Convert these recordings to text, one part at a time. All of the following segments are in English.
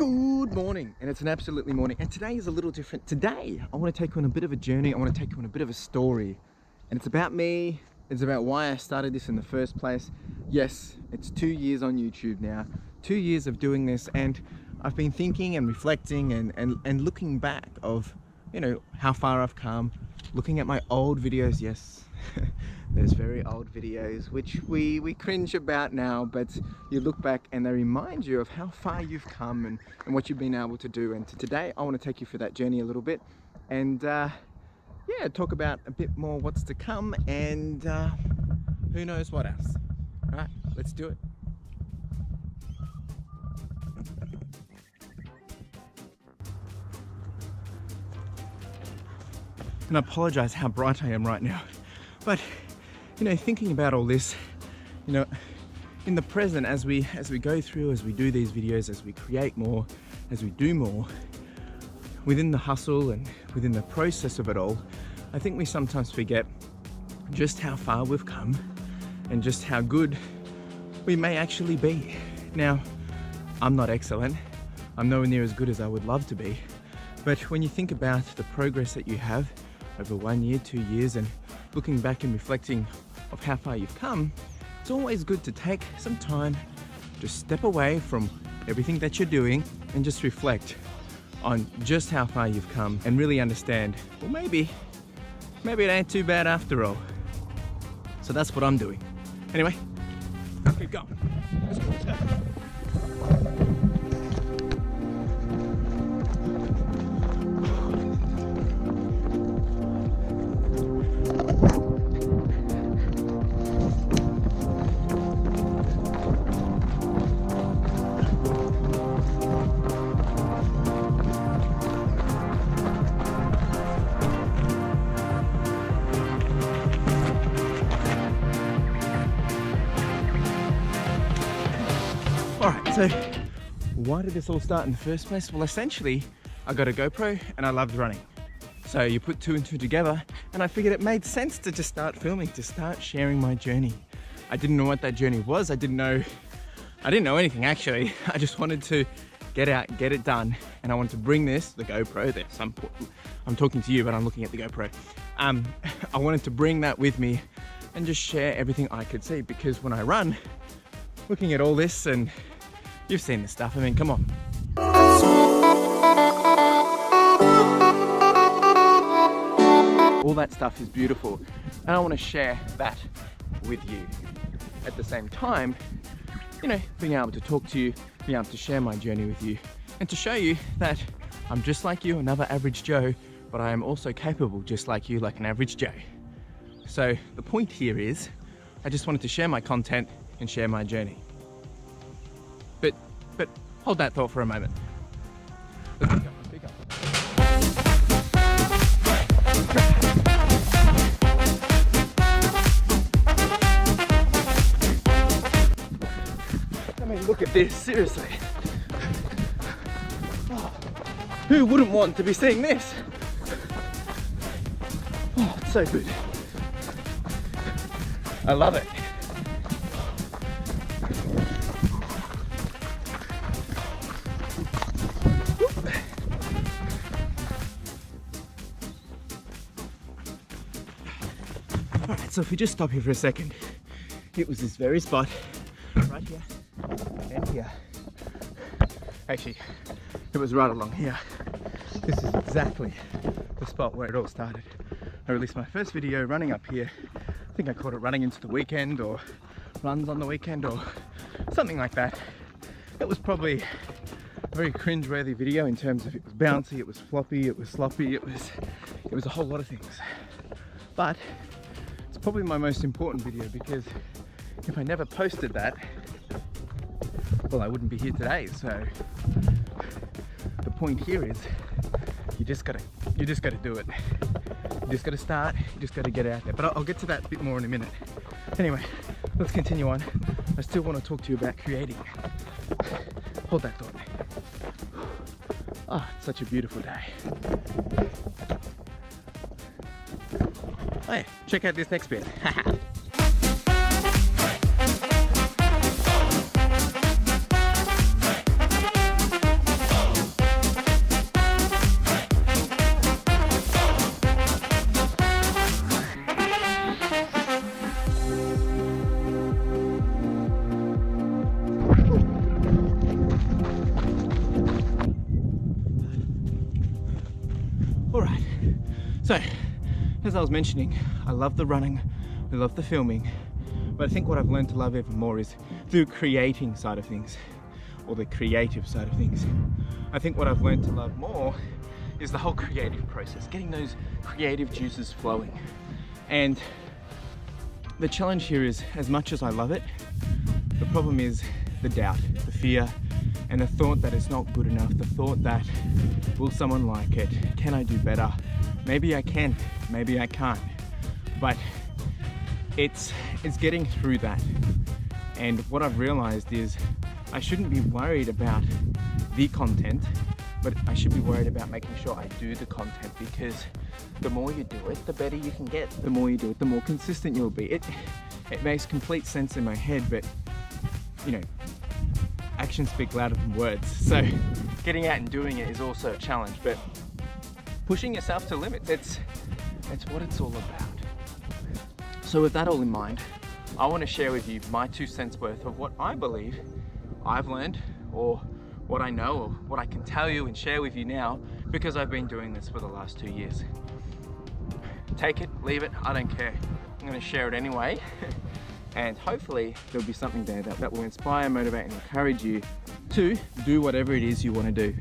Good morning, and it's an absolutely morning, and today is a little different. Today I want to take you on a bit of a journey. I want to take you on a bit of a story, and it's about me. It's about why I started this in the first place. Yes, it's 2 years on YouTube now, 2 years of doing this, and I've been thinking and reflecting and looking back of, you know, how far I've come, looking at my old videos. Yes, there's very old videos which we cringe about now, but you look back and they remind you of how far you've come and what you've been able to do. And today I want to take you for that journey a little bit, and yeah, talk about a bit more what's to come, and who knows what else. All right, let's do it. And I apologize how bright I am right now, but you know, thinking about all this, you know, in the present, as we go through, as we do these videos, as we create more, as we do more, within the hustle and within the process of it all, I think we sometimes forget just how far we've come and just how good we may actually be. Now, I'm not excellent. I'm nowhere near as good as I would love to be. But when you think about the progress that you have over 1 year, 2 years, and looking back and reflecting of how far you've come, it's always good to take some time, just step away from everything that you're doing and just reflect on just how far you've come and really understand, well, maybe it ain't too bad after all. So that's what I'm doing. Anyway, let's keep going. Let's go, let's go. Alright, so why did this all start in the first place? Well, essentially, I got a GoPro and I loved running. So you put two and two together, and I figured it made sense to just start filming, to start sharing my journey. I didn't know what that journey was. I didn't know anything actually. I just wanted to get out, get it done, and I wanted to bring this, the GoPro, I'm talking to you, but I'm looking at the GoPro. I wanted to bring that with me and just share everything I could see, because when I run, looking at all this, and you've seen this stuff, I mean, come on. All that stuff is beautiful, and I want to share that with you. At the same time, you know, being able to talk to you, being able to share my journey with you, and to show you that I'm just like you, another average Joe, but I am also capable just like you, like an average Joe. So the point here is, I just wanted to share my content and share my journey. But hold that thought for a moment. Let's pick up, let's pick up. I mean, look at this, seriously. Oh, who wouldn't want to be seeing this? Oh, it's so good. I love it. Alright, so if we just stop here for a second, it was this very spot, right here and here. Actually, it was right along here. This is exactly the spot where it all started. I released my first video running up here. I think I called it running into the weekend, or runs on the weekend, or something like that. It was probably a very cringe-worthy video in terms of it was bouncy, it was floppy, it was sloppy, it was a whole lot of things. But it's probably my most important video, because if I never posted that, well, I wouldn't be here today. So the point here is, you just gotta do it. You just gotta start, you just gotta get out there. But I'll get to that a bit more in a minute. Anyway, let's continue on. I still want to talk to you about creating. Hold that thought. Oh, it's such a beautiful day. Oh yeah, check out this next bit. All right, so as I was mentioning, I love the running, I love the filming, but I think what I've learned to love even more is the creating side of things, or the creative side of things. I think what I've learned to love more is the whole creative process, getting those creative juices flowing. And the challenge here is, as much as I love it, the problem is the doubt, the fear, and the thought that it's not good enough, the thought that, will someone like it? Can I do better? Maybe I can, maybe I can't. But it's getting through that. And what I've realized is I shouldn't be worried about the content, but I should be worried about making sure I do the content, because the more you do it, the better you can get. The more you do it, the more consistent you'll be. It makes complete sense in my head, but you know, actions speak louder than words. So getting out and doing it is also a challenge, but pushing yourself to limits, it's what it's all about. So with that all in mind, I want to share with you my 2 cents worth of what I believe I've learned, or what I know, or what I can tell you and share with you now, because I've been doing this for the last 2 years. Take it, leave it, I don't care. I'm going to share it anyway. And hopefully there'll be something there that will inspire, motivate and encourage you to do whatever it is you want to do.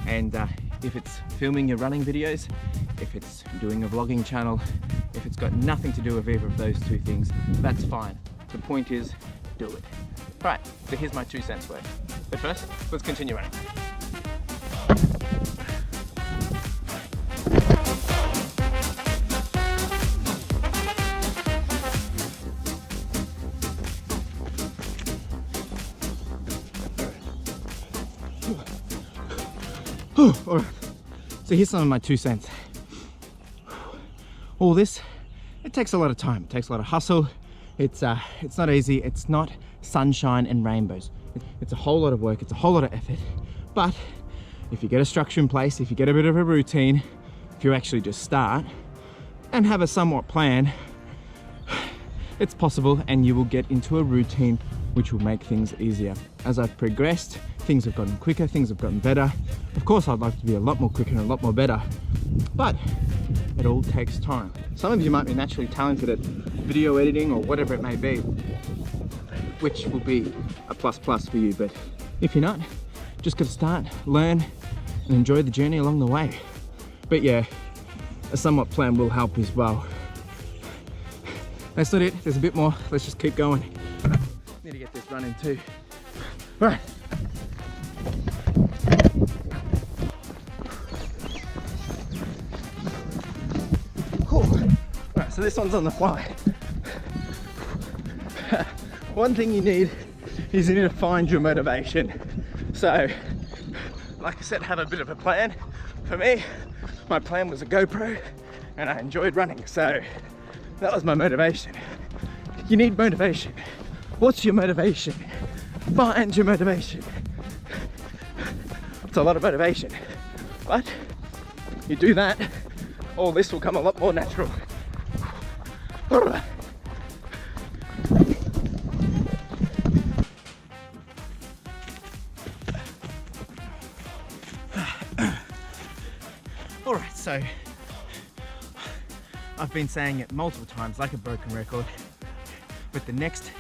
And if it's filming your running videos, if it's doing a vlogging channel, if it's got nothing to do with either of those 2 things, that's fine. The point is, do it. Right, so here's my 2 cents worth. But first, let's continue running. All right, so here's some of my 2 cents. All this, it takes a lot of time, it takes a lot of hustle. It's not easy, it's not sunshine and rainbows. It's a whole lot of work, it's a whole lot of effort. But if you get a structure in place, if you get a bit of a routine, if you actually just start and have a somewhat plan, it's possible, and you will get into a routine which will make things easier. As I've progressed, things have gotten quicker, things have gotten better. Of course, I'd like to be a lot more quicker and a lot more better, but it all takes time. Some of you might be naturally talented at video editing or whatever it may be, which will be a plus for you. But if you're not, just gotta start, learn, and enjoy the journey along the way. But yeah, a somewhat plan will help as well. That's not it, there's a bit more. Let's just keep going. Need to get this running too. Right. Right, so this one's on the fly. One thing you need is you need to find your motivation. So, like I said, have a bit of a plan. For me, my plan was a GoPro, and I enjoyed running, so that was my motivation. You need motivation. What's your motivation? Find your motivation. It's a lot of motivation, but you do that, all this will come a lot more natural. All right. All right, so I've been saying it multiple times like a broken record, but the next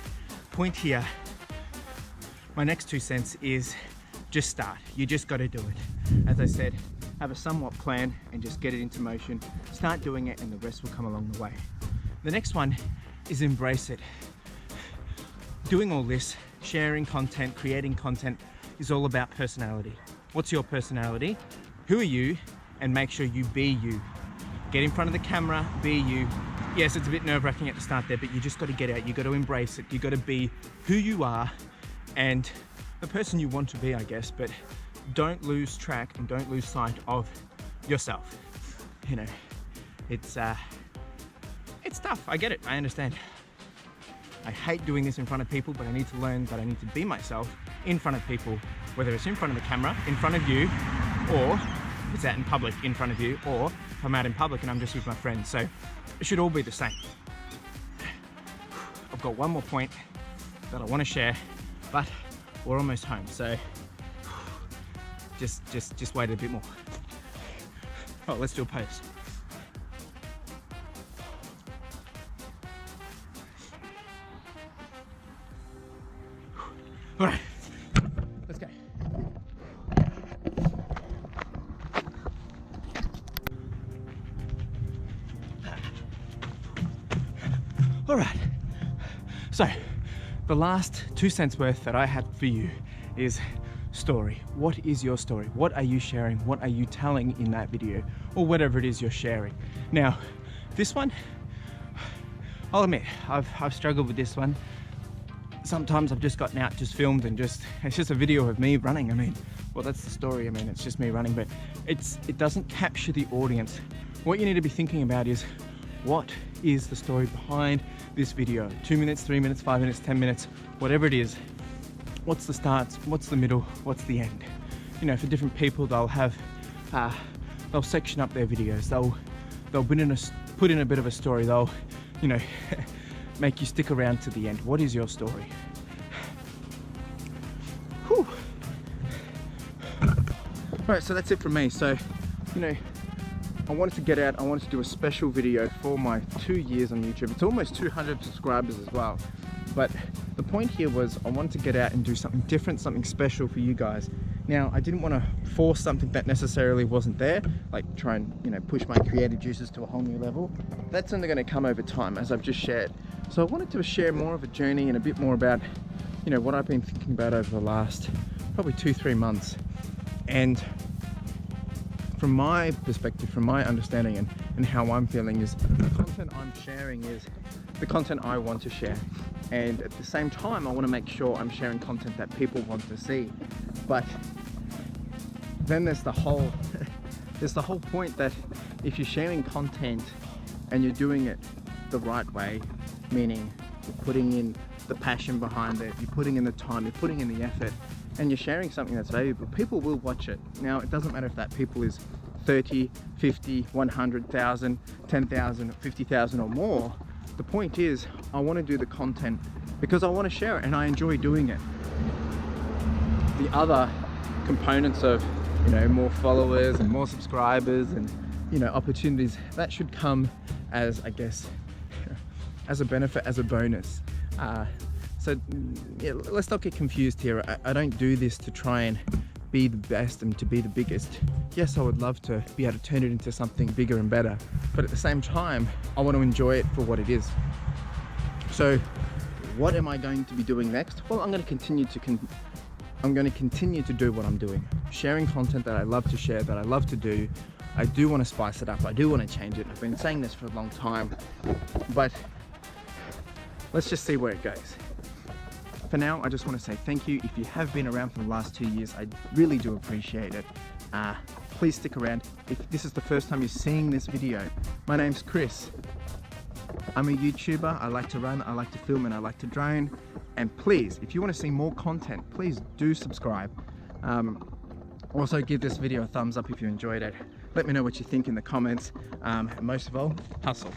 point here, my next 2 cents is just start. You just got to do it. As I said, have a somewhat plan and just get it into motion. Start doing it and the rest will come along the way. The next one is embrace it. Doing all this, sharing content, creating content, is all about personality. What's your personality? Who are you? And make sure you be you. Get in front of the camera, be you. Yes, it's a bit nerve-wracking at the start there, but you just got to get out. You got to embrace it. You got to be who you are and the person you want to be, I guess, but don't lose track and don't lose sight of yourself. You know, it's tough. I get it. I understand. I hate doing this in front of people, but I need to learn that I need to be myself in front of people, whether it's in front of the camera, in front of you, or it's out in public in front of you, or if I'm out in public and I'm just with my friends. So it should all be the same. I've got one more point that I want to share, but we're almost home. So just wait a bit more. Oh, let's do a pose. All right, let's go. All right, so the last 2 cents worth that I had for you is story. What is your story? What are you sharing? What are you telling in that video, or whatever it is you're sharing? Now, this one, I'll admit, I've struggled with this one. Sometimes I've just gotten out, just filmed, and it's just a video of me running. I mean, well, that's the story. I mean, it's just me running, but it doesn't capture the audience. What you need to be thinking about is, what is the story behind this video? 2 minutes, 3 minutes, 5 minutes, 10 minutes, whatever it is. What's the start? What's the middle? What's the end? You know, for different people, they'll have, they'll section up their videos. They'll put in a bit of a story. They'll, you know, make you stick around to the end. What is your story? Whew. All right, so that's it from me. So, you know, I wanted to get out. I wanted to do a special video for my 2 years on YouTube. It's almost 200 subscribers as well. But the point here was I wanted to get out and do something different, something special for you guys. Now, I didn't want to force something that necessarily wasn't there, like try and, you know, push my creative juices to a whole new level. That's only going to come over time, as I've just shared. So I wanted to share more of a journey and a bit more about, you know, what I've been thinking about over the last probably 2-3 months. And from my perspective, from my understanding and how I'm feeling, is the content I'm sharing is the content I want to share. And at the same time, I want to make sure I'm sharing content that people want to see. But then there's the whole point that if you're sharing content and you're doing it the right way, meaning you're putting in the passion behind it, you're putting in the time, you're putting in the effort, and you're sharing something that's valuable, people will watch it. Now, it doesn't matter if that people is 30, 50, 100,000, 10,000, 50,000 or more. The point is, I want to do the content because I want to share it and I enjoy doing it. The other components of, you know, more followers and more subscribers and, you know, opportunities, that should come as, I guess, as a benefit, as a bonus. So yeah, let's not get confused here. I don't do this to try and be the best and to be the biggest. Yes, I would love to be able to turn it into something bigger and better, but at the same time, I want to enjoy it for what it is. So what am I going to be doing next? Well, I'm going to continue to do what I'm doing, sharing content that I love to share, that I love to do. I do want to spice it up. I do want to change it. I've been saying this for a long time, but let's just see where it goes. For now, I just want to say thank you. If you have been around for the last 2 years, I really do appreciate it. Please stick around. If this is the first time you're seeing this video, my name's Chris. I'm a YouTuber. I like to run, I like to film, and I like to drone. And please, if you want to see more content, please do subscribe. Also, give this video a thumbs up if you enjoyed it. Let me know what you think in the comments. And most of all, hustle.